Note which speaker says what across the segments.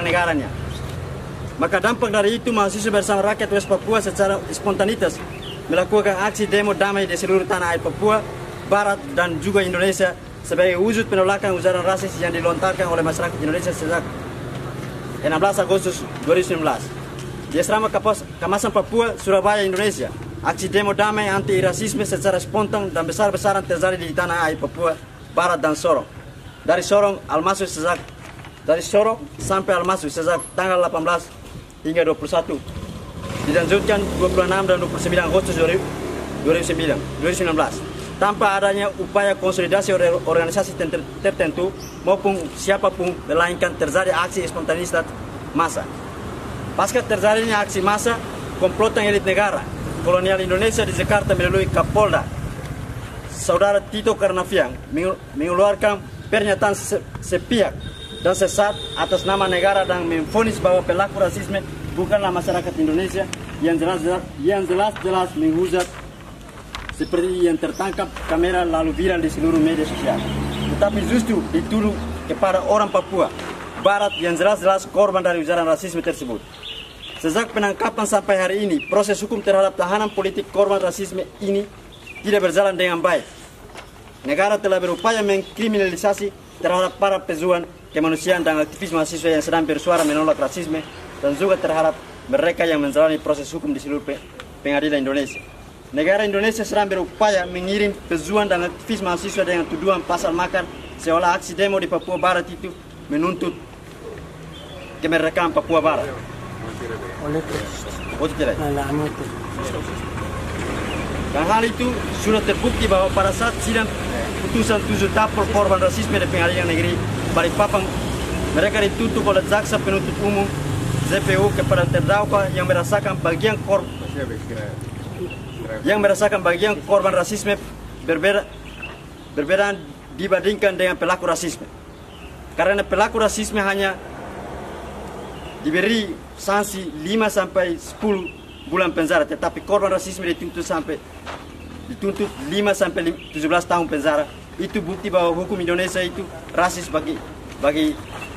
Speaker 1: negaranya. Maka dampak dari itu, mahasiswa bersama rakyat West Papua secara spontanitas melakukan aksi demo damai di seluruh tanah air Papua Barat dan juga Indonesia sebagai wujud penolakan ujaran rasis yang dilontarkan oleh masyarakat Indonesia sejak 16 Agustus 2019. Di asrama Kamasan Papua, Surabaya, Indonesia, aksi demo damai anti-rasisme secara spontan dan besar-besaran terjadi di tanah air Papua Barat dan Sorong. Dari Sorong sampai Almasuk sejak tanggal 18 hingga 21. Dilanjutkan 26 dan 29 Agustus 2019. Tanpa adanya upaya konsolidasi organisasi tertentu maupun siapapun, melainkan terjadi aksi spontaneous massa. Pasca terjadinya aksi massa, komplotan elit negara kolonial Indonesia di Jakarta melalui Kapolda Saudara Tito Karnavian mengeluarkan pernyataan sepihak dan sesat atas nama negara dan memvonis bahwa pelaku rasisme bukanlah masyarakat Indonesia yang jelas menghujat seperti yang tertangkap kamera lalu viral di seluruh media sosial. Tetapi justru dituduh kepada orang Papua Barat yang jelas-jelas korban dari ujaran rasisme tersebut. Sejak penangkapan sampai hari ini, proses hukum terhadap tahanan politik korban rasisme ini tidak berjalan dengan baik. Negara telah berupaya mengkriminalisasi terhadap para pejuang kemanusiaan dan aktivis mahasiswa yang sedang bersuara menolak rasisme dan juga terhadap mereka yang menjalani proses hukum di seluruh pengadilan Indonesia. Negara Indonesia sedang berupaya mengirim pejuang dan aktivis mahasiswa dengan tuduhan pasal makar seolah aksi demo di Papua Barat itu menuntut kemerdekaan Papua Barat. Dan hal itu sudah terbukti bahwa pada saat sidang putusan 7 tapol korban rasisme di Pengadilan Negeri Balikpapan, mereka dituntut oleh jaksa penuntut umum JPU kepada terdakwa yang merasakan bagian korban rasisme berbeda dibandingkan dengan pelaku rasisme. Karena pelaku rasisme hanya diberi sanksi 5 sampai 10 bulan penjara, tetapi korban rasisme dituntut 5 sampai 17 tahun penjara. Itu bukti bahwa hukum Indonesia itu rasis bagi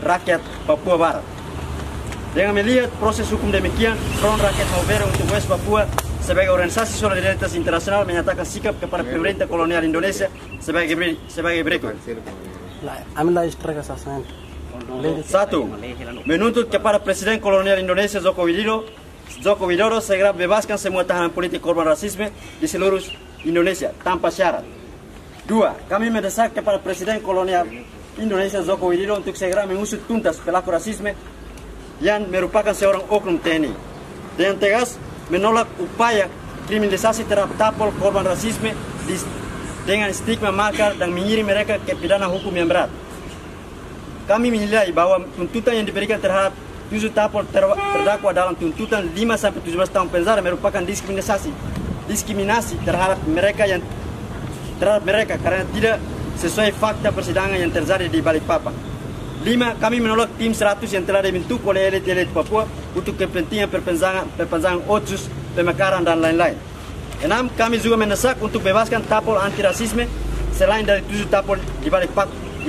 Speaker 1: rakyat Papua Barat. Dengan melihat proses hukum demikian, Front Rakyat Maubere untuk West Papua sebagai organisasi solidaritas internasional menyatakan sikap kepada pemerintah kolonial Indonesia sebagai berikut. 1. Menuntut kepada Presiden kolonial Indonesia Joko Widodo segera bebaskan semua tahanan politik korban rasisme di seluruh Indonesia tanpa syarat. 2. Kami mendesak kepada Presiden kolonial Indonesia Joko Widodo untuk segera mengusut tuntas pelaku rasisme yang merupakan seorang oknum TNI. Dengan tegas menolak upaya kriminalisasi terhadap tapol korban rasisme dengan stigma makar dan mengirim mereka ke pidana hukum yang berat. Kami menilai bahwa tuntutan yang diberikan terhadap 7 tapol terdakwa dalam tuntutan 5-17 tahun penjara merupakan diskriminasi terhadap mereka karena tidak sesuai fakta persidangan yang terjadi di Balikpapan. 5. Kami menolak tim 100 yang telah dibentuk oleh elit-elit Papua untuk kepentingan perpanjangan otsus, pemekaran dan lain-lain. 6. Kami juga mendesak untuk bebaskan tapol anti-rasisme selain dari 7 tapol di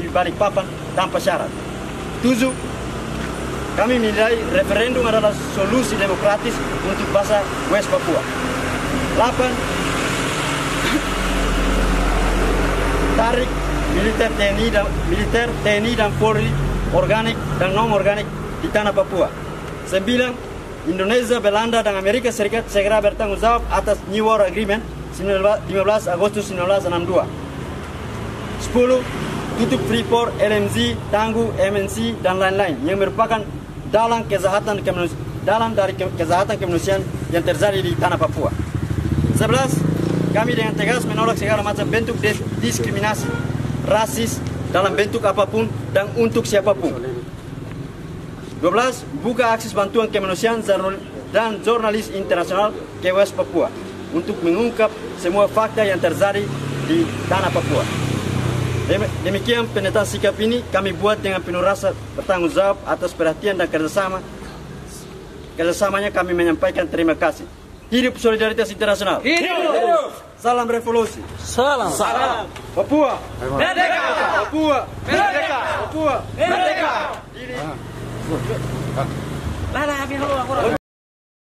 Speaker 1: Balikpapan tanpa syarat. 7. Kami menilai referendum adalah solusi demokratis untuk bangsa West Papua. 8. Tarik militer TNI dan Polri organik dan non-organik di tanah Papua. 9. Indonesia, Belanda dan Amerika Serikat segera bertanggung jawab atas New War Agreement 15 Agustus 1962. 10. Tutup Freeport, LMZ, Tangguh, MNC dan lain-lain yang merupakan dalam dari kejahatan kemanusiaan yang terjadi di tanah Papua. 11. Kami dengan tegas menolak segala macam bentuk diskriminasi rasis dalam bentuk apapun dan untuk siapapun. 12. Buka akses bantuan kemanusiaan dan jurnalis internasional ke West Papua untuk mengungkap semua fakta yang terjadi di tanah Papua. Demikian pernyataan sikap ini kami buat dengan penuh rasa bertanggung jawab atas perhatian dan kerjasamanya kami menyampaikan terima kasih. Hidup solidaritas internasional.
Speaker 2: Hidup.
Speaker 1: Salam revolusi.
Speaker 2: Salam.
Speaker 1: Papua.
Speaker 2: Merdeka.
Speaker 1: Papua.
Speaker 2: Merdeka.
Speaker 1: Papua.
Speaker 2: Merdeka.
Speaker 1: Ini.
Speaker 2: Lah, ambil dulu aku.